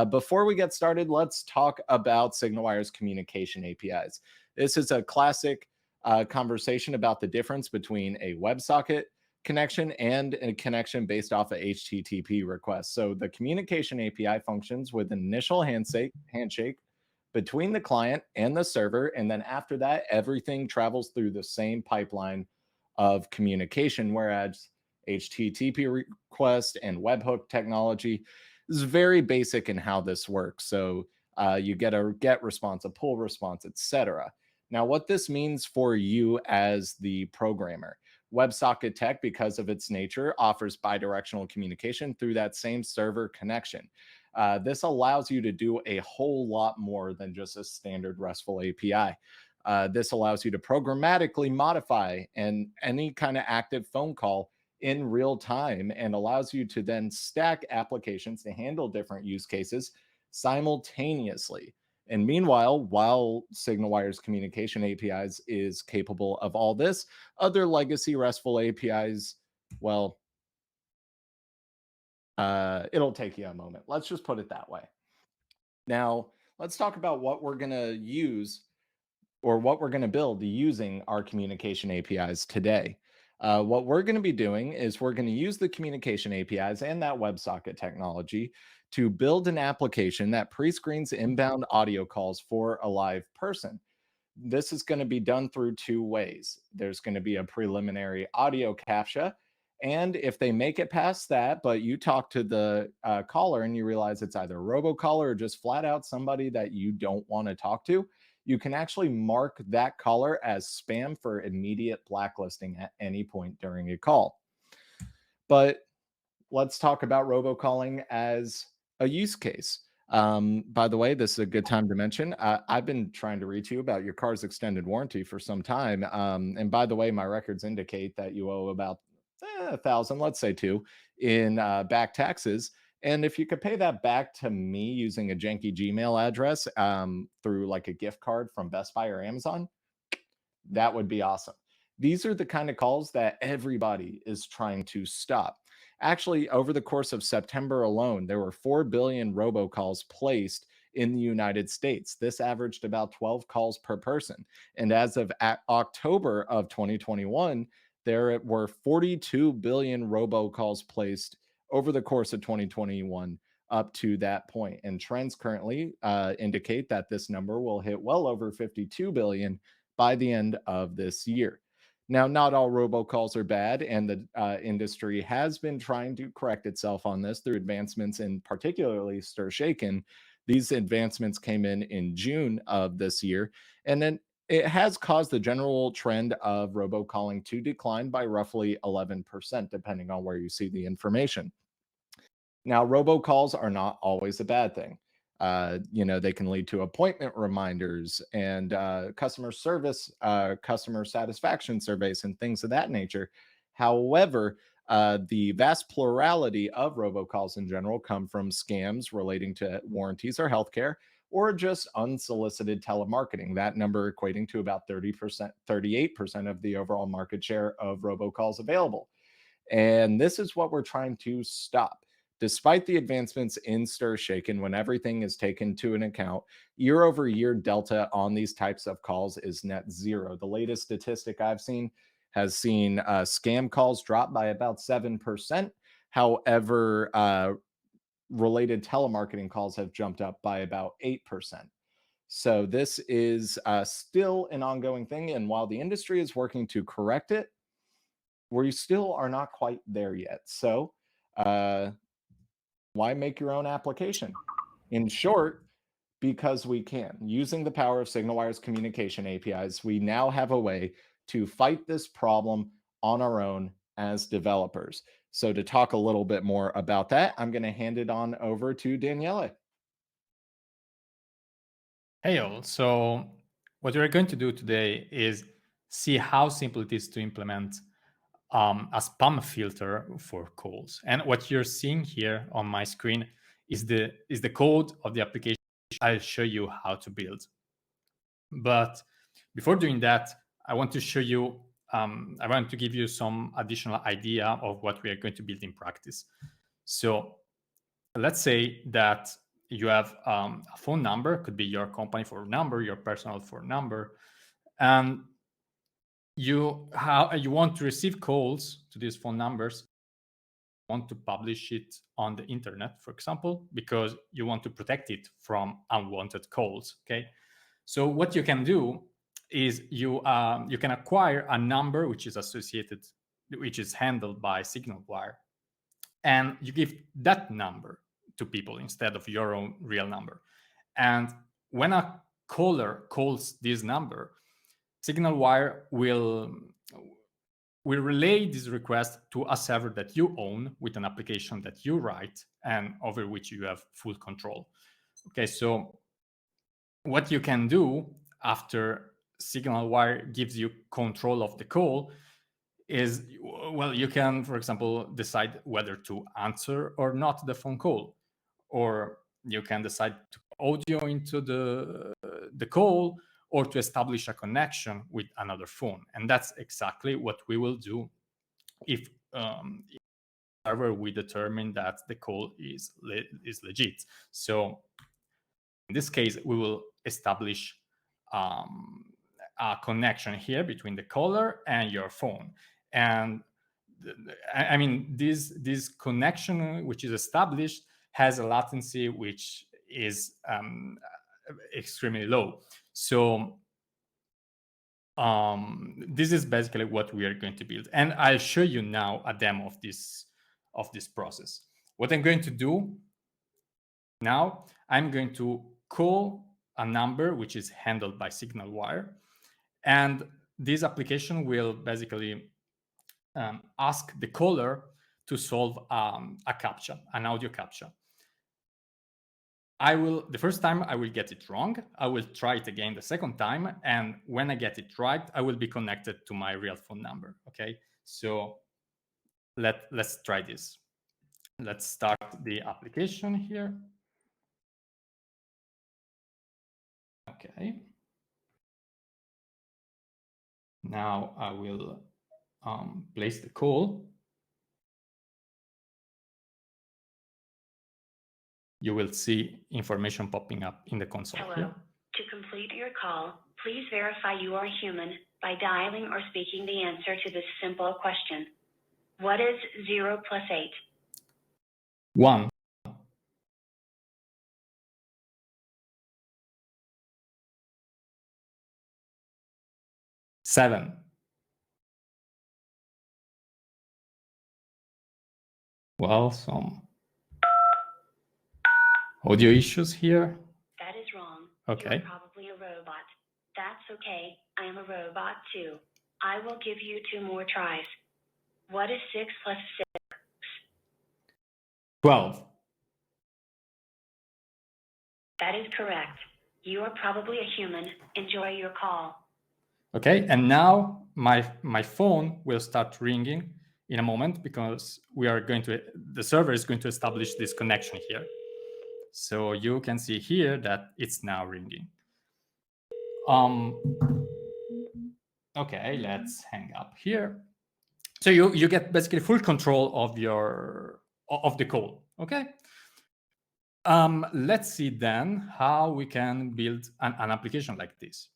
Before we get started, let's talk about SignalWire's communication APIs. This is a classic conversation about the difference between a WebSocket connection and a connection based off of HTTP requests. So the communication API functions with an initial handshake between the client and the server. And then after that, everything travels through the same pipeline of communication, whereas HTTP request and webhook technology is very basic in how this works. So you get a get response, a pull response, etc. Now, what this means for you as the programmer, WebSocket Tech, because of its nature, offers bidirectional communication through that same server connection. This allows you to do a whole lot more than just a standard RESTful API. This allows you to programmatically modify any kind of active phone call in real time and allows you to then stack applications to handle different use cases simultaneously. And meanwhile, while SignalWire's communication APIs is capable of all this, other legacy RESTful APIs, well, it'll take you a moment. Let's just put it that way. Now, let's talk about what we're going to use or what we're going to build using our communication APIs today. What we're going to be doing is we're going to use the communication APIs and that WebSocket technology to build an application that pre-screens inbound audio calls for a live person. This is going to be done through two ways. There's going to be a preliminary audio CAPTCHA, and if they make it past that, but you talk to the caller and you realize it's either a robocaller or just flat out somebody that you don't want to talk to, you can actually mark that caller as spam for immediate blacklisting at any point during a call. But let's talk about robocalling as a use case. By the way, this is a good time to mention, I've been trying to reach you about your car's extended warranty for some time. And by the way, my records indicate that you owe about 1,000, let's say two, in back taxes. And if you could pay that back to me using a janky Gmail address through like a gift card from Best Buy or Amazon, that would be awesome. These are the kind of calls that everybody is trying to stop. Actually, over the course of September alone, there were 4 billion robocalls placed in the United States. This averaged about 12 calls per person. And as of October of 2021, there were 42 billion robocalls placed over the course of 2021 up to that point. And trends currently indicate that this number will hit well over 52 billion by the end of this year. Now, not all robocalls are bad, and the industry has been trying to correct itself on this through advancements in particularly StirShaken. These advancements came in June of this year, and then it has caused the general trend of robocalling to decline by roughly 11%, depending on where you see the information. Now, robocalls are not always a bad thing. They can lead to appointment reminders and customer service, customer satisfaction surveys, and things of that nature. However, the vast plurality of robocalls in general come from scams relating to warranties or healthcare, or just unsolicited telemarketing. That number equating to about 30%, 38% of the overall market share of robocalls available. And this is what we're trying to stop. Despite the advancements in StirShaken, when everything is taken to an account, year over year delta on these types of calls is net zero. The latest statistic I've seen has seen scam calls drop by about 7%. However, related telemarketing calls have jumped up by about 8%. So this is still an ongoing thing. And while the industry is working to correct it, we still are not quite there yet. So why make your own application? In short, because we can. Using the power of SignalWire's communication APIs, we now have a way to fight this problem on our own as developers. So to talk a little bit more about that, I'm going to hand it on over to Daniele. Hey all, so what we're going to do today is see how simple it is to implement a spam filter for calls. And what you're seeing here on my screen is the code of the application I'll show you how to build. But before doing that, I want to show you, I want to give you some additional idea of what we are going to build in practice. So let's say that you have a phone number, could be your company phone number, your personal phone number, and you want to receive calls to these phone numbers, want to publish it on the internet, for example, because you want to protect it from unwanted calls. Okay, so what you can do is you can acquire a number which is associated, which is handled by SignalWire, and you give that number to people instead of your own real number. And when a caller calls this number, SignalWire will relay this request to a server that you own with an application that you write and over which you have full control. Okay, so what you can do after SignalWire gives you control of the call is, well, you can, for example, decide whether to answer or not the phone call, or you can decide to put audio into the call, or to establish a connection with another phone. And that's exactly what we will do if server we determine that the call is legit. So in this case, we will establish a connection here between the caller and your phone. And I mean, this connection which is established has a latency which is extremely low. So this is basically what we are going to build. And I'll show you now a demo of this process. What I'm going to do now, I'm going to call a number which is handled by SignalWire. And this application will basically ask the caller to solve a CAPTCHA, an audio CAPTCHA. The first time I will get it wrong. I will try it again the second time. And when I get it right, I will be connected to my real phone number. Okay, so let's try this. Let's start the application here. Okay. Now I will place the call. You will see information popping up in the console. Hello. Here. To complete your call, please verify you are human by dialing or speaking the answer to this simple question. What is 0 plus 8? 1. 7. Well, some audio issues here. That is wrong. Okay. You're probably a robot. That's okay. I am a robot too. I will give you 2 more tries. What is 6 plus 6? 12. That is correct. You are probably a human. Enjoy your call. Okay, and now my phone will start ringing in a moment because the server is going to establish this connection here. So you can see here that it's now ringing. Okay, let's hang up here. So you get basically full control of the call. Okay. Let's see then how we can build an application like this.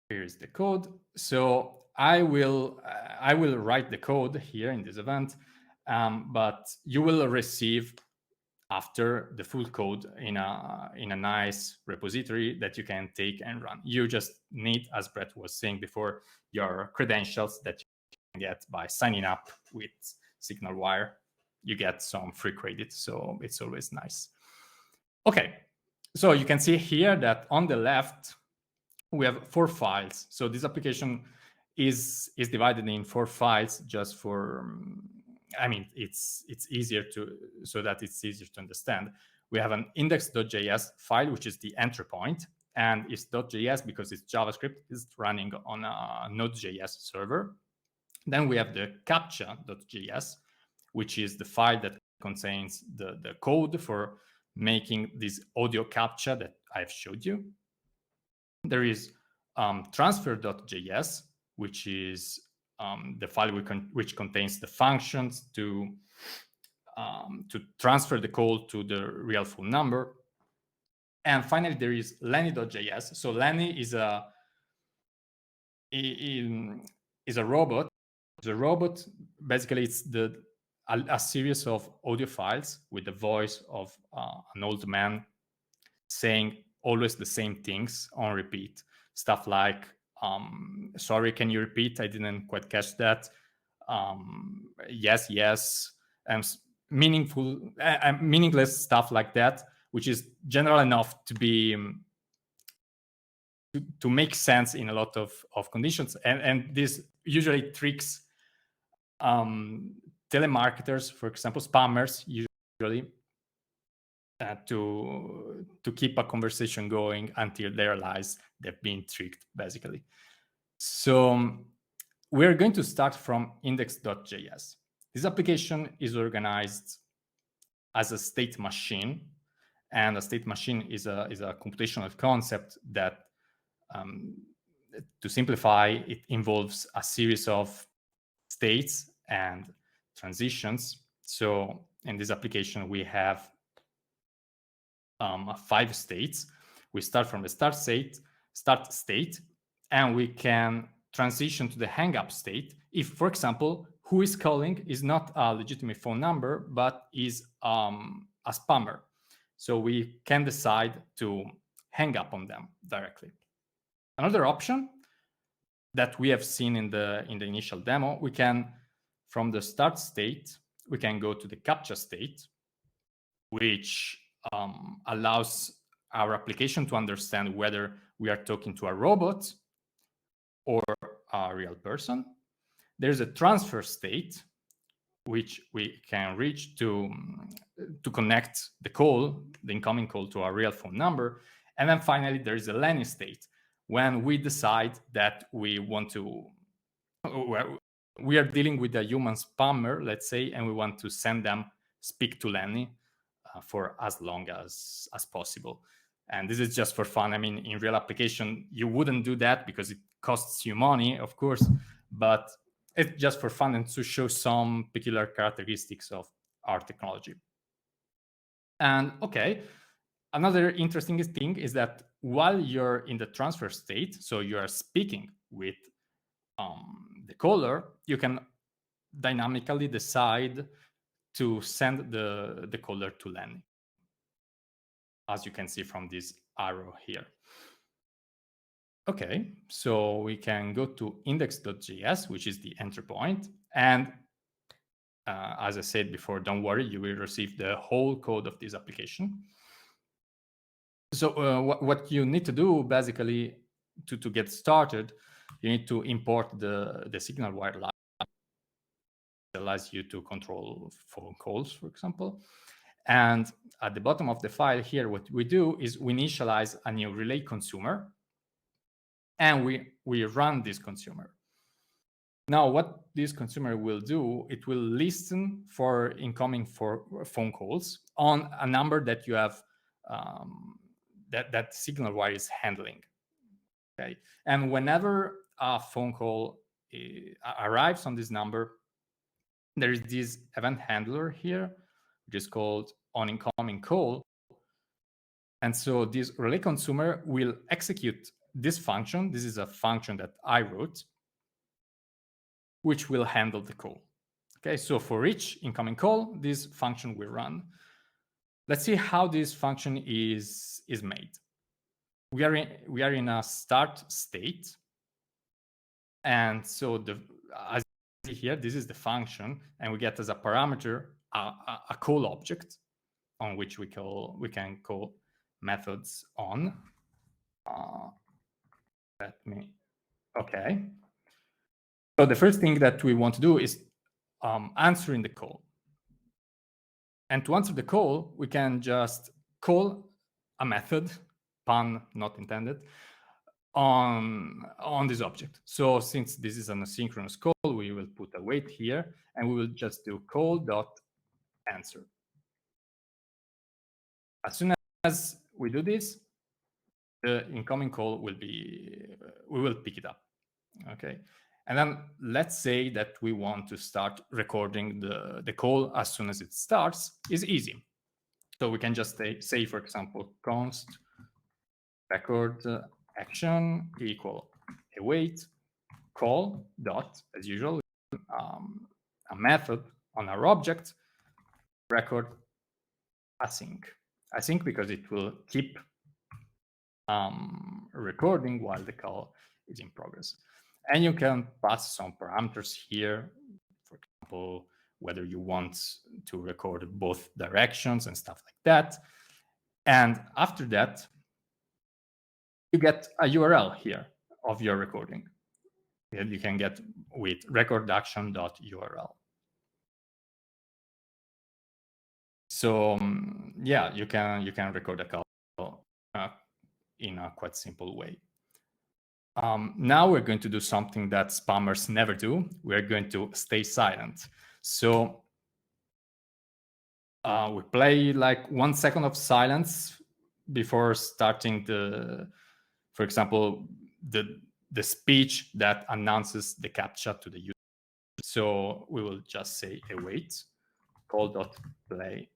Here's the code. So I will write the code here in this event, but you will receive after the full code in a nice repository that you can take and run. You just need, as Brett was saying before, your credentials that you can get by signing up with SignalWire. You get some free credit, so it's always nice. Okay, so you can see here that on the left, we have 4 files. So this application is divided in 4 files just for, I mean, it's easier so that it's easier to understand. We have an index.js file, which is the entry point, and it's .js because it's JavaScript. It's running on a Node.js server. Then we have the captcha.js, which is the file that contains the code for making this audio captcha that I've showed you. There is transfer.js, which is the file which contains the functions to to transfer the call to the real phone number. And finally, there is Lenny.js. So Lenny is a robot. The robot, basically, it's a series of audio files with the voice of an old man saying always the same things on repeat. Stuff like, sorry, can you repeat? I didn't quite catch that. Yes, and meaningless stuff like that, which is general enough to be to make sense in a lot of conditions. And this usually tricks telemarketers, for example, spammers, usually, to keep a conversation going until they realize they've been tricked, basically. So we're going to start from index.js. This application is organized as a state machine, and a state machine is a computational concept that, to simplify, it involves a series of states and transitions. So in this application, we have 5 states. We start from the start state, and we can transition to the hang up state if, for example, who is calling is not a legitimate phone number, but is a spammer. So we can decide to hang up on them directly. Another option that we have seen in the initial demo, we can, from the start state, we can go to the captcha state, which allows our application to understand whether we are talking to a robot or a real person. There's a transfer state, which we can reach to connect the incoming call, to a real phone number. And then finally, there is a Lenny state, when we decide that we want to, we are dealing with a human spammer, let's say, and we want to send them speak to Lenny for as long as possible. And this is just for fun. I mean, in real application, you wouldn't do that because it costs you money, of course, but it's just for fun and to show some peculiar characteristics of our technology. And okay, another interesting thing is that while you're in the transfer state, so you are speaking with the caller, you can dynamically decide to send the caller to Lenny, as you can see from this arrow here. Okay, so we can go to index.js, which is the entry point. And as I said before, don't worry, you will receive the whole code of this application. So what you need to do, basically, to get started, you need to import the SignalWire library. It allows you to control phone calls, for example. And at the bottom of the file here, what we do is we initialize a new relay consumer, and we run this consumer. Now, what this consumer will do, it will listen for incoming phone calls on a number that you have, that SignalWire is handling. Okay, and whenever a phone call arrives on this number, there is this event handler here, which is called onIncomingCall. And so this relay consumer will execute this function. This is a function that I wrote, which will handle the call. Okay, so for each incoming call, this function will run. Let's see how this function is made. We are in a start state, and so as you see here, this is the function, and we get as a parameter a call object on which we can call methods on. Okay. So the first thing that we want to do is answering the call. And to answer the call, we can just call a method, pun not intended, on this object. So since this is an asynchronous call, we will put a wait here, and we will just do call.answer. As soon as we do this, the incoming call will be, we will pick it up. Okay. And then let's say that we want to start recording the call as soon as it starts. Is easy. So we can just say, for example, const record action equal await call dot, as usual, a method on our object, record async because it will keep recording while the call is in progress. And you can pass some parameters here, for example, whether you want to record both directions and stuff like that. And after that, you get a URL here of your recording that you can get with recordaction.url. So yeah, you can record a call in a quite simple way. Now we're going to do something that spammers never do. We're going to stay silent. So we play like 1 second of silence before starting for example, the speech that announces the CAPTCHA to the user. So we will just say await call.play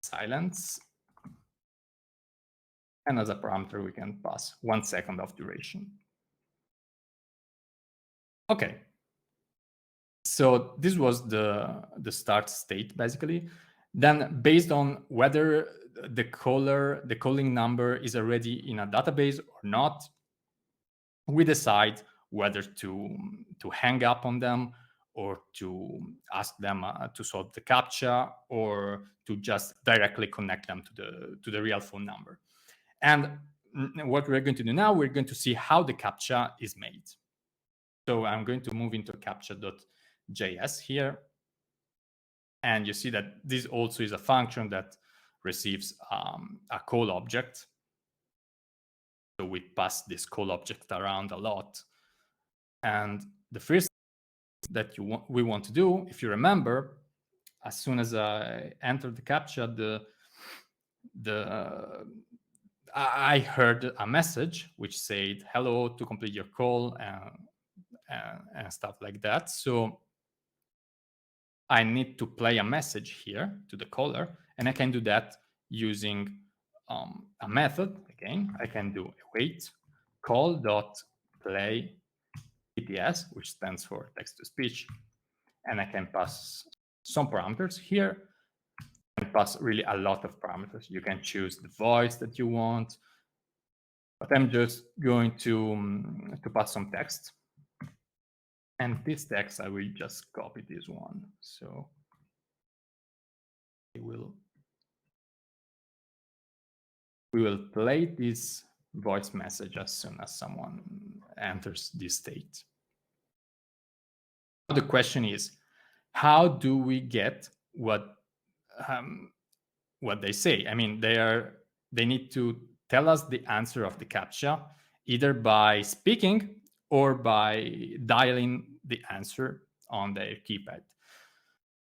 silence. And as a parameter, we can pass 1 second of duration. Okay. So this was the start state, basically. Then based on whether the calling number is already in a database or not, we decide whether to hang up on them or to ask them to solve the CAPTCHA or to just directly connect them to the real phone number. And what we're going to do now, we're going to see how the CAPTCHA is made. So I'm going to move into captcha.js here. And you see that this also is a function that receives a call object. So we pass this call object around a lot. And the first that we want to do, if you remember, as soon as I entered the CAPTCHA, I heard a message which said, hello, to complete your call and stuff like that. So I need to play a message here to the caller, and I can do that using a method. Again, I can do await call.play TTS, which stands for text to speech, and I can pass some parameters here and pass really a lot of parameters. You can choose the voice that you want, but I'm just going to pass some text. And this text, I will just copy this one. So we will play this voice message as soon as someone enters this state. The question is, how do we get what they say? I mean, they need to tell us the answer of the CAPTCHA either by speaking or by dialing the answer on their keypad.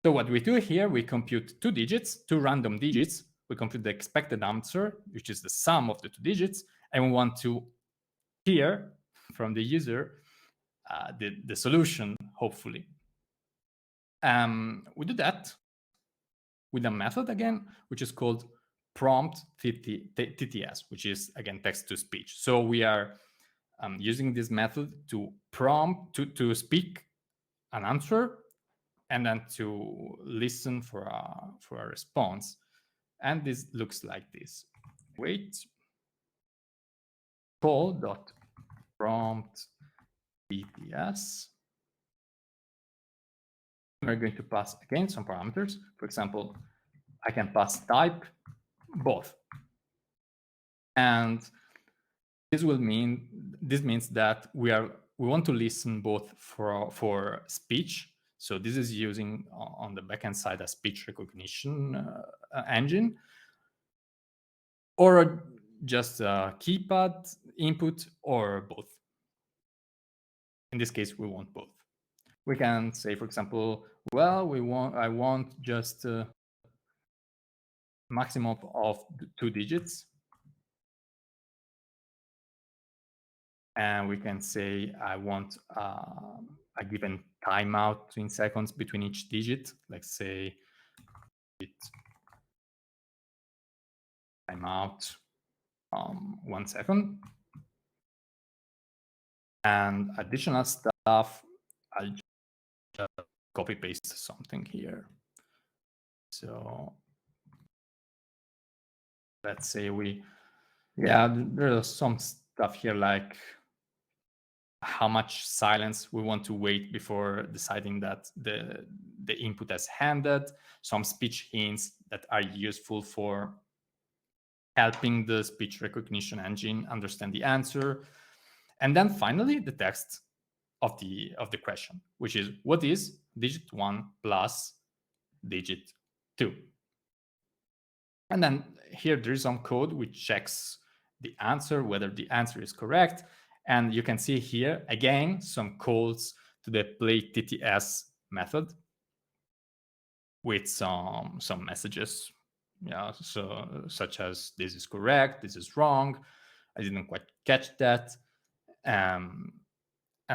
So what we do here, we compute 2 digits, 2 random digits. We compute the expected answer, which is the sum of the 2 digits, and we want to hear from the user the solution, hopefully. We do that with a method again, which is called prompt TTS, which is again text to speech. So we are using this method to prompt to speak an answer and then to listen for a response. And this looks like this. Wait call.prompt TTS. We're going to pass again some parameters. For example, I can pass type both. And this means that we want to listen both for speech. So this is using on the backend side a speech recognition engine, or just a keypad input, or both. In this case, we want both. We can say, for example, well, I want just maximum of 2 digits. And we can say I want a given timeout in seconds between each digit. Let's say timeout 1 second. And additional stuff, I'll just copy paste something here. So let's say there's some stuff here like how much silence we want to wait before deciding that the input has handed, some speech hints that are useful for helping the speech recognition engine understand the answer. And then finally, the text of the question, which is what is digit 1 plus digit 2? And then here there is some code which checks the answer, whether the answer is correct. And you can see here, again, some calls to the playTTS method with some messages, so such as this is correct, this is wrong, I didn't quite catch that, and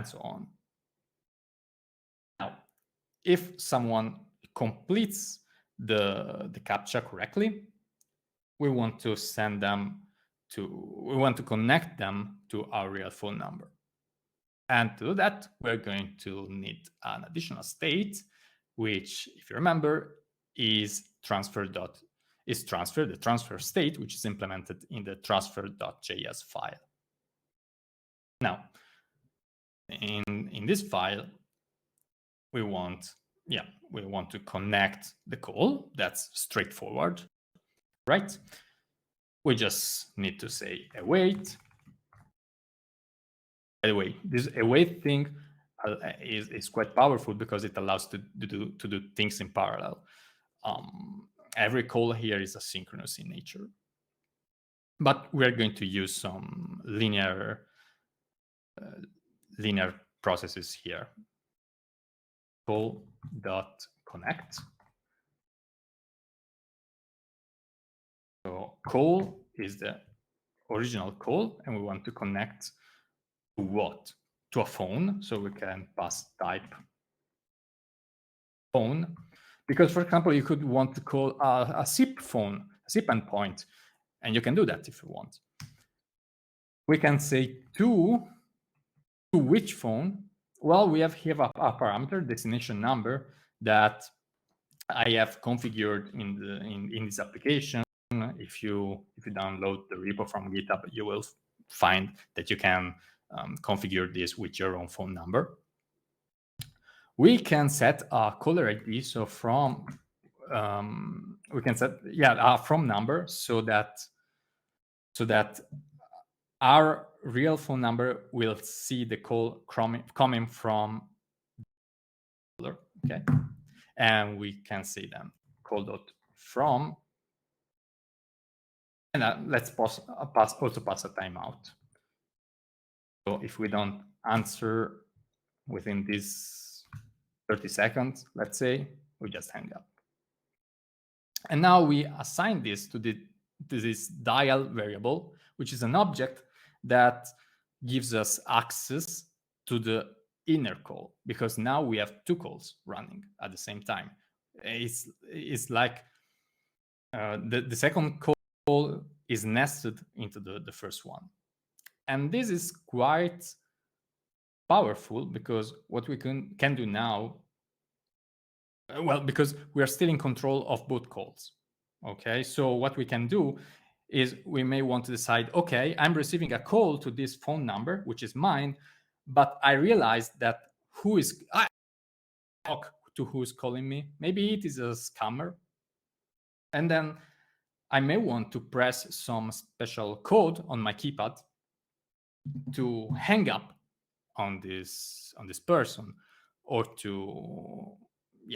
so on. Now, if someone completes the CAPTCHA correctly, we want to connect them to our real phone number. And to do that, we're going to need an additional state, which, if you remember, is the transfer state, which is implemented in the transfer.js file. Now, in this file, we want to connect the call. That's straightforward, right? We just need to say await. By the way, this await thing is quite powerful because it allows to do things in parallel. Every call here is asynchronous in nature, but we're going to use some linear processes here. Call.connect. So call is the original call, and we want to connect to what? To a phone. So we can pass type phone, because, for example, you could want to call a SIP phone, a SIP endpoint, and you can do that if you want. We can say to which phone. Well, we have here a parameter, destination number, that I have configured in this application. If you download the repo from GitHub, you will find that you can configure this with your own phone number. We can set a caller ID, so we can set a from number, so that our real phone number will see the call coming from the caller, okay? And we can say then call.from, and let's also pass a timeout. So if we don't answer within this 30 seconds, let's say, we just hang up. And now we assign this to this dial variable, which is an object that gives us access to the inner call, because now we have two calls running at the same time. It's like the second call is nested into the first one. And this is quite powerful, because what we can do now, well, because we are still in control of both calls. Okay, so what we can do is we may want to decide, okay, I'm receiving a call to this phone number, which is mine, but I realized that I talk to who is calling me. Maybe it is a scammer. And then I may want to press some special code on my keypad to hang up on this person, or to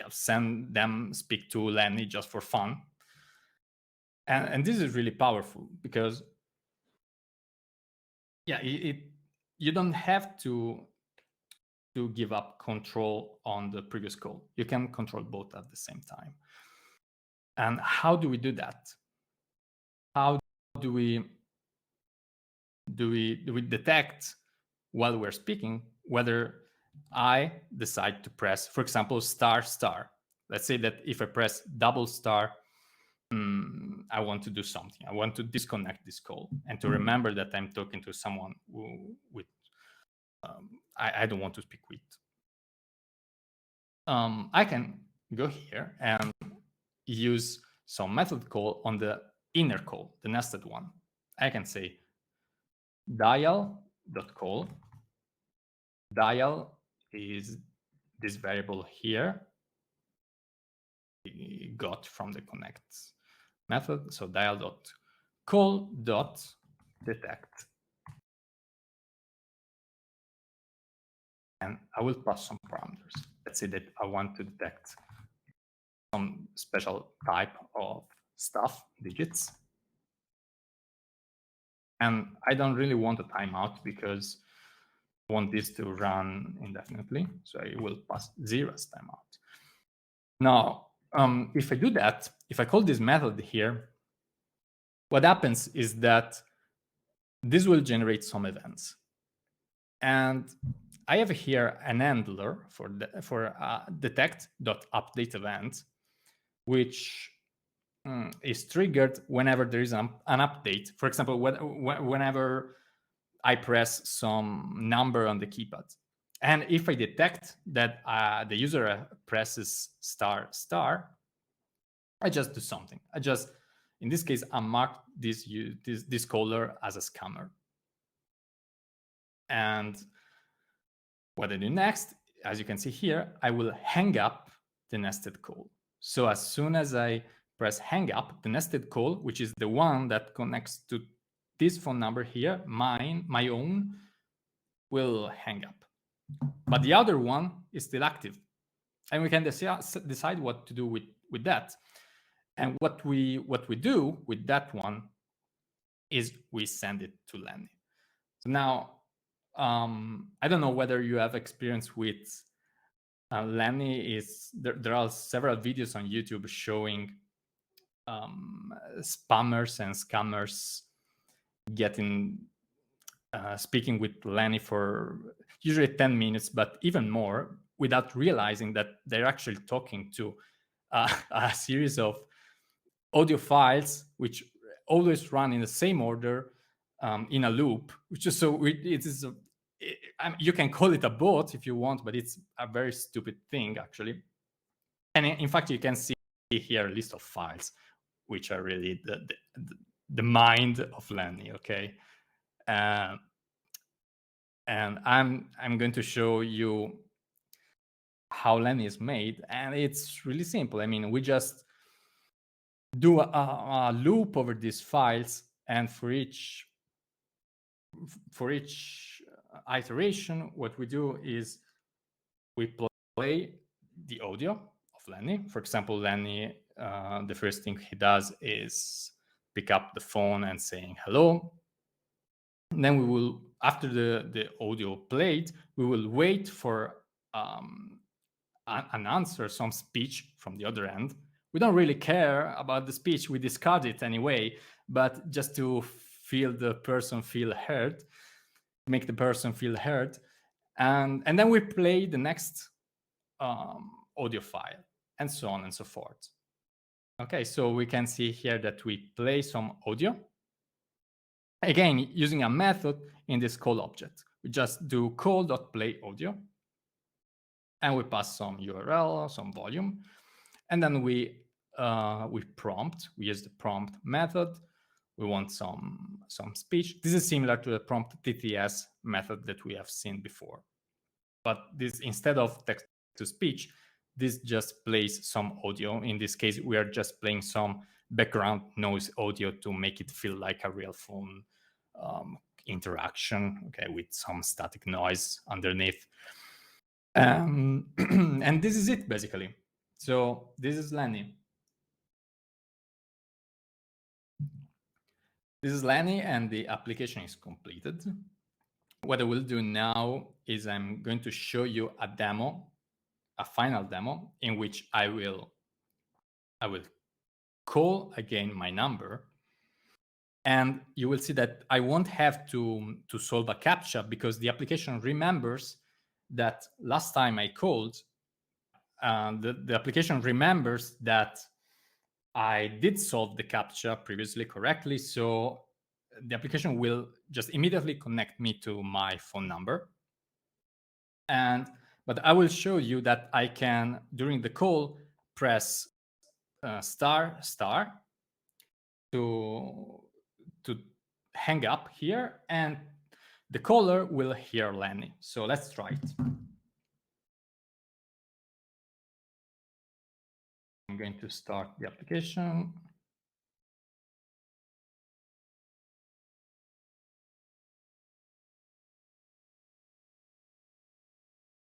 send them speak to Lenny just for fun. And this is really powerful, because you don't have to give up control on the previous call. You can control both at the same time. And how do we do that? How do we detect while we're speaking, whether I decide to press, for example, star star. Let's say that if I press double star, I want to do something. I want to disconnect this call and to remember that I'm talking to someone with I don't want to speak with. I can go here and use some method call on the inner call, the nested one. I can say dial.call. Dial is this variable here we got from the connect method. So dial.call.detect. And I will pass some parameters. Let's say that I want to detect some special type of stuff, digits. And I don't really want a timeout because I want this to run indefinitely. So I will pass 0 as timeout. Now, if I do that, if I call this method here, what happens is that this will generate some events. And I have here an handler for detect.update event, which is triggered whenever there is an update. For example, whenever I press some number on the keypad. And if I detect that the user presses star star, I just do something. I just, in this case, I mark this caller as a scammer. And what I do next, as you can see here, I will hang up the nested call. So as soon as I press hang up, the nested call, which is the one that connects to this phone number here, my own, will hang up. But the other one is still active. And we can decide what to do with that. And what we do with that one is we send it to Lenny. So now, I don't know whether you have experience with Lenny. There are several videos on YouTube showing spammers and scammers speaking with Lenny for usually 10 minutes, but even more, without realizing that they're actually talking to a series of audio files which always run in the same order in a loop, which is you can call it a bot if you want, but it's a very stupid thing actually. And in fact, you can see here a list of files which are really the mind of Lenny. Okay, and I'm going to show you how Lenny is made, and it's really simple. I mean, we just do a loop over these files, and for each iteration, what we do is we play the audio of Lenny. For example, Lenny, the first thing he does is pick up the phone and saying hello. And then we will, after the audio played, we will wait for an answer, some speech from the other end. We don't really care about the speech. We discard it anyway, but just to feel the person feel heard, make the person feel heard. And then we play the next audio file, and so on and so forth. Okay, so we can see here that we play some audio. Again, using a method in this call object. We just do call.playAudio, and we pass some URL, some volume, and then we prompt. We use the prompt method. We want some speech. This is similar to the prompt TTS method that we have seen before. But this, instead of text to speech, this just plays some audio. In this case, we are just playing some background noise audio to make it feel like a real phone interaction, okay, with some static noise underneath. And this is it, basically. So this is Lenny. This is Lenny, and the application is completed. What I will do now is I'm going to show you a demo, a final demo, in which I will call again my number, And you will see that I won't have to solve a CAPTCHA because the application remembers that last time I called, the application remembers that I did solve the CAPTCHA previously correctly. So the application will just immediately connect me to my phone number. But I will show you that I can, during the call, press star to hang up here, and the caller will hear Lenny. So let's try it. I'm going to start the application.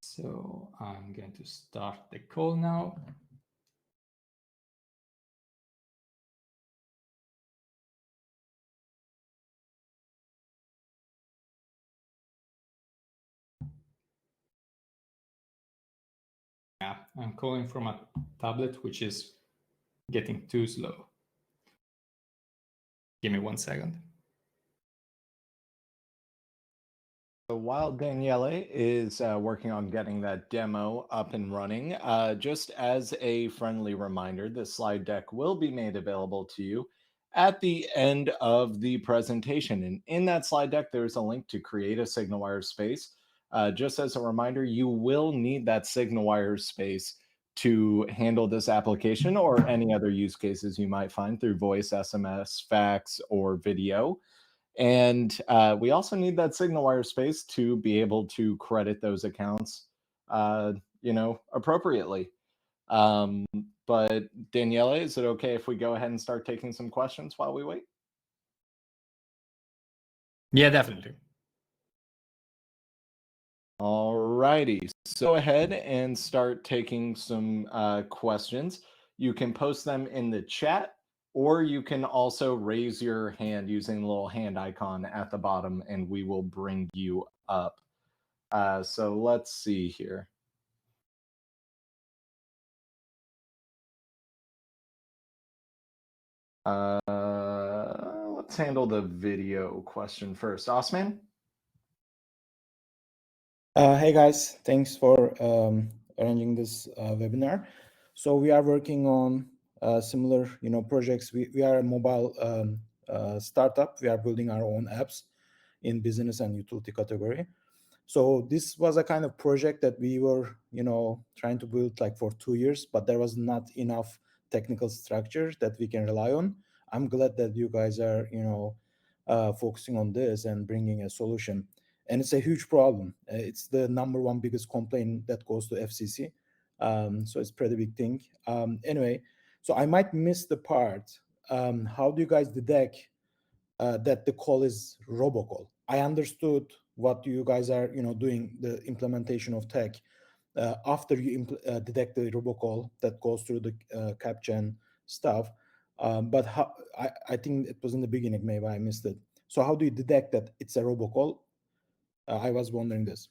So I'm going to start the call now. Yeah, I'm calling from a tablet, which is getting too slow. Give me 1 second. So while Daniele is working on getting that demo up and running, just as a friendly reminder, the slide deck will be made available to you at the end of the presentation. And in that slide deck, there's a link to create a SignalWire space. Just as a reminder, you will need that SignalWire space to handle this application or any other use cases you might find through voice, SMS, fax, or video. And we also need that SignalWire space to be able to credit those accounts, appropriately. But Daniele, is it okay if we go ahead and start taking some questions while we wait? Yeah, definitely. All righty. So go ahead and start taking some questions. You can post them in the chat, or you can also raise your hand using the little hand icon at the bottom, and we will bring you up. So let's see here. Let's handle the video question first. Osman? Hey guys, thanks for arranging this webinar. So we are working on similar, projects. We are a mobile startup. We are building our own apps in business and utility category. So this was a kind of project that we were, trying to build like for 2 years, but there was not enough technical structure that we can rely on. I'm glad that you guys are, focusing on this and bringing a solution. And it's a huge problem. It's the #1 biggest complaint that goes to FCC. So it's pretty big thing. Anyway, so I might miss the part. How do you guys detect that the call is robocall? I understood what you guys are, doing the implementation of tech after you detect the robocall that goes through the CAPTCHA and stuff. But how, I think it was in the beginning, maybe I missed it. So how do you detect that it's a robocall? I was wondering this.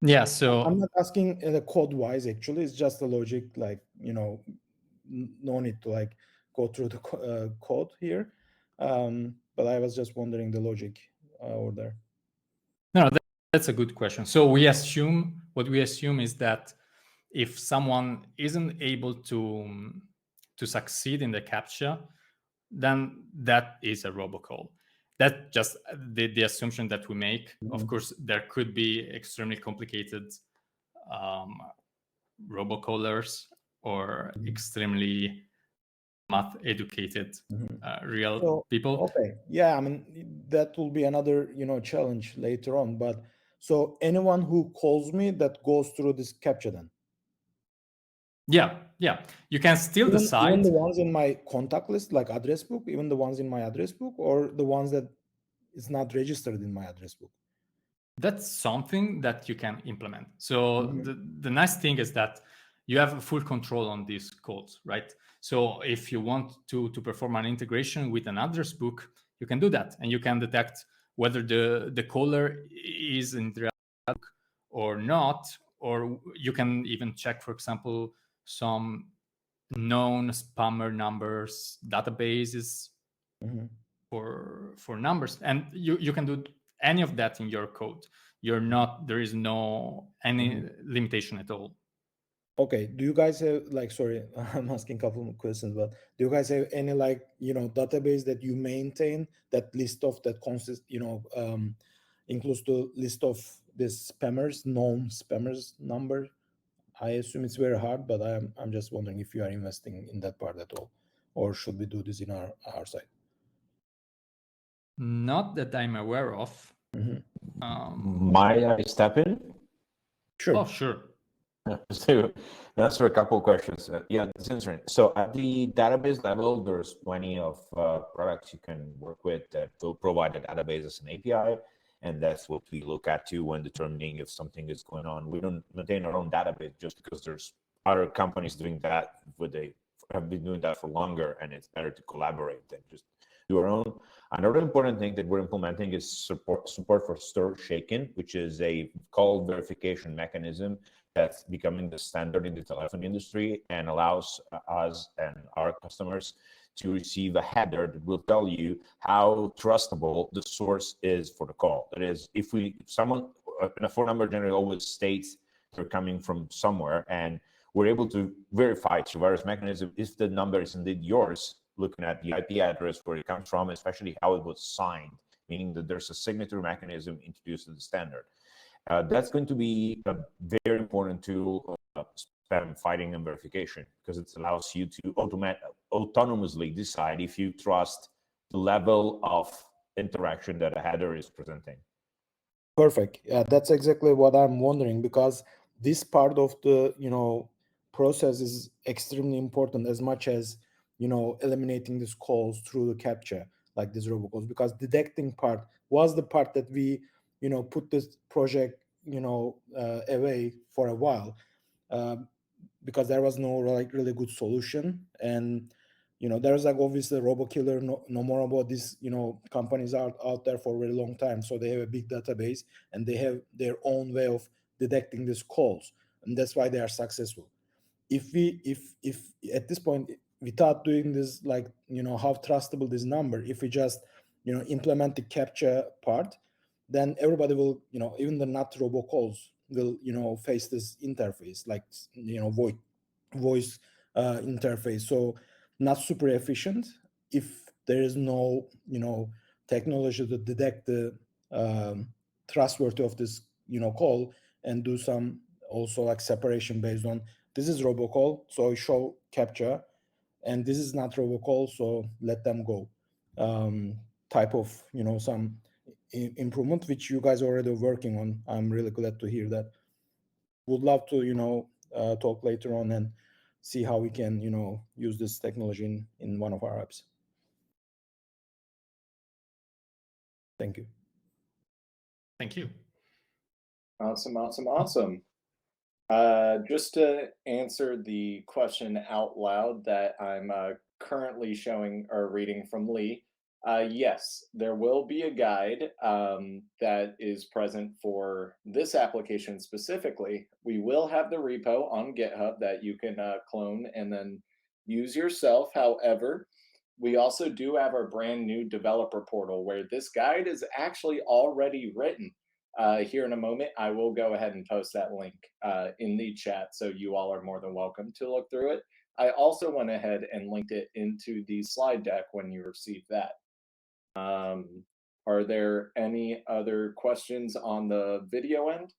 Yeah, so I'm not asking code-wise, actually. It's just the logic, like, no need to like go through the code here. But I was just wondering the logic over there. No, that's a good question. So what we assume is that if someone isn't able to succeed in the CAPTCHA, then that is a robocall. That's just the assumption that we make. Mm-hmm. Of course, there could be extremely complicated robocallers or extremely math educated real people. Okay, yeah, I mean that will be another challenge later on. But so anyone who calls me that goes through this CAPTCHA then? Yeah, you can still decide. Even the ones in my contact list, like address book, even the ones in my address book, or the ones that is not registered in my address book? That's something that you can implement. So the nice thing is that you have full control on these calls, right? So if you want to perform an integration with an address book, you can do that, and you can detect whether the caller is in the book or not, or you can even check, for example, some known spammer numbers databases Mhm. for numbers, and you can do any of that in your code. There is no any limitation at all. Okay, do you guys have, like, sorry, I'm asking a couple more questions, but do you guys have any, like, database that you maintain that list of that consists, includes the list of this spammers, known spammers number? I assume it's very hard, but I'm just wondering if you are investing in that part at all, or should we do this in our side? Not that I'm aware of. Might I step in? Sure. Oh, sure. So answer a couple of questions. Yeah, it's interesting. So at the database level, there's plenty of products you can work with that will provide a database as an API. And that's what we look at too when determining if something is going on. We don't maintain our own database just because there's other companies doing that, but they have been doing that for longer, and it's better to collaborate than just do our own. Another important thing that we're implementing is support for stir shaken, which is a call verification mechanism that's becoming the standard in the telephony industry and allows us and our customers to receive a header that will tell you how trustable the source is for the call. That is, if someone in a phone number generally always states they're coming from somewhere, and we're able to verify through various mechanisms if the number is indeed yours, looking at the IP address where it comes from, especially how it was signed, meaning that there's a signature mechanism introduced to the standard. That's going to be a very important tool of spam fighting and verification, because it allows you to autonomously decide if you trust the level of interaction that a header is presenting. Perfect. Yeah, that's exactly what I'm wondering, because this part of the process is extremely important, as much as eliminating these calls through the captcha, like these robocalls, because detecting part was the part that we put this project away for a while, because there was no really good solution. And there's like obviously RoboKiller, no more about these companies out there for a very long time, so they have a big database and they have their own way of detecting these calls, and that's why they are successful. If at this point, without doing this, like how trustable this number, if we just implement the captcha part, then everybody will even the not robocalls will face this interface, like voice interface. So not super efficient if there is no technology to detect the trustworthy of this call, and do some also like separation based on this is robocall, so show captcha, and this is not robocall, so let them go, type of some improvement, which you guys are already working on. I'm really glad to hear that. Would love to talk later on and see how we can use this technology in one of our apps. Thank you. Thank you. Awesome. Just to answer the question out loud that I'm currently showing or reading from Lee, yes, there will be a guide that is present for this application specifically. We will have the repo on GitHub that you can clone and then use yourself. However, we also do have our brand new developer portal where this guide is actually already written. Here in a moment, I will go ahead and post that link in the chat, so you all are more than welcome to look through it. I also went ahead and linked it into the slide deck when you receive that. Are there any other questions on the video end?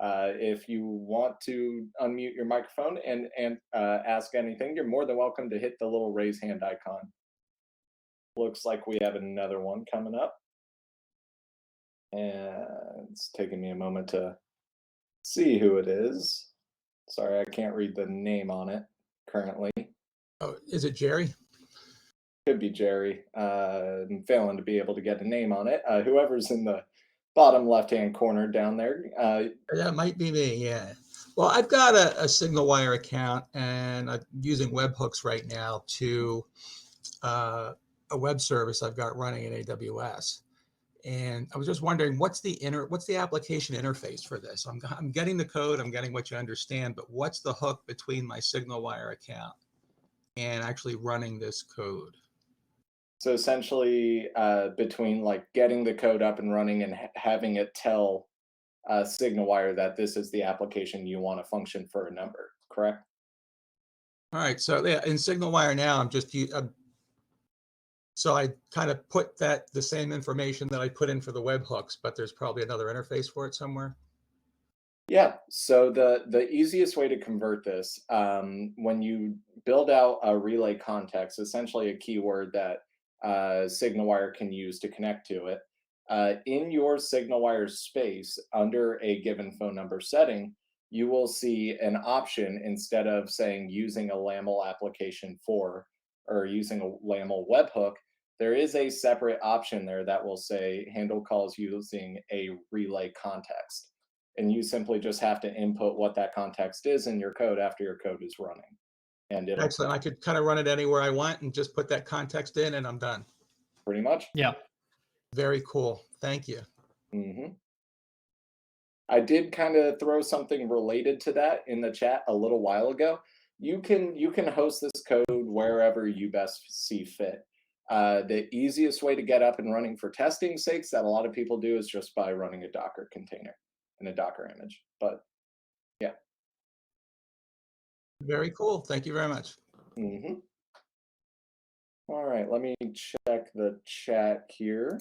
If you want to unmute your microphone and ask anything, you're more than welcome to hit the little raise hand icon. Looks like we have another one coming up. And it's taking me a moment to see who it is. Sorry, I can't read the name on it currently. Oh, is it Jerry? Could be Jerry. I'm failing to be able to get a name on it. Whoever's in the bottom left-hand corner down there. That might be me, yeah. Well, I've got a SignalWire account, and I'm using webhooks right now to a web service I've got running in AWS. And I was just wondering, what's the application interface for this? I'm getting the code, I'm getting what you understand, but what's the hook between my SignalWire account and actually running this code? So essentially, between like getting the code up and running and having it tell SignalWire that this is the application you want to function for a number, correct? All right. So yeah, in SignalWire now, so I kind of put the same information that I put in for the webhooks, but there's probably another interface for it somewhere. Yeah, so the easiest way to convert this, when you build out a relay context, essentially a keyword that SignalWire can use to connect to it, in your SignalWire space under a given phone number setting, you will see an option instead of saying using a LAML application for or using a LAML webhook. There is a separate option there that will say handle calls using a relay context. And you simply just have to input what that context is in your code after your code is running. And it'll Excellent. I could kind of run it anywhere I want and just put that context in and I'm done. pretty much. Yeah. Very cool. Thank you. I did kind of throw something related to that in the chat a little while ago. You can host this code wherever you best see fit. The easiest way to get up and running for testing's sakes that a lot of people do is just by running a Docker container and a Docker image. But yeah. Very cool. Thank you very much. All right, let me check the chat here.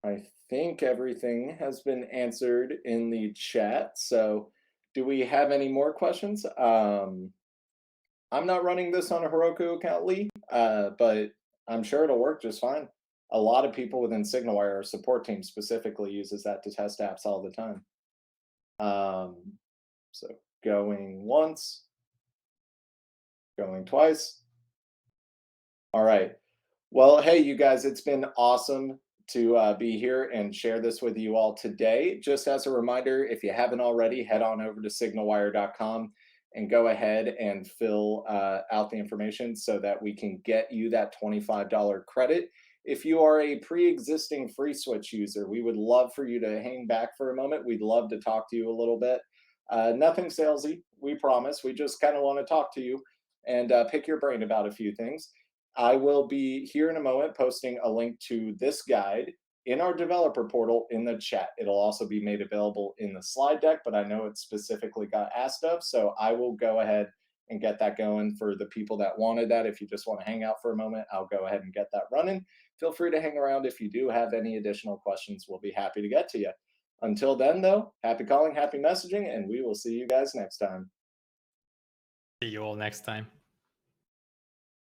I think everything has been answered in the chat. So do we have any more questions? I'm not running this on a Heroku account, Lee, but I'm sure it'll work just fine. A lot of people within SignalWire, our support team specifically, uses that to test apps all the time. So going once, going twice. All right. Well, hey, you guys, it's been awesome to be here and share this with you all today. Just as a reminder, if you haven't already, head on over to signalwire.com and go ahead and fill out the information so that we can get you that $25 credit. If you are a pre-existing FreeSwitch user, we would love for you to hang back for a moment. We'd love to talk to you a little bit. Nothing salesy, we promise. We just kind of want to talk to you and pick your brain about a few things. I will be here in a moment posting a link to this guide in our developer portal in the chat. It'll also be made available in the slide deck, but I know it specifically got asked of, so I will go ahead and get that going for the people that wanted that. If you just want to hang out for a moment, I'll go ahead and get that running. Feel free to hang around if you do have any additional questions. We'll be happy to get to you. Until then, though, happy calling, happy messaging, and we will see you guys next time. See you all next time.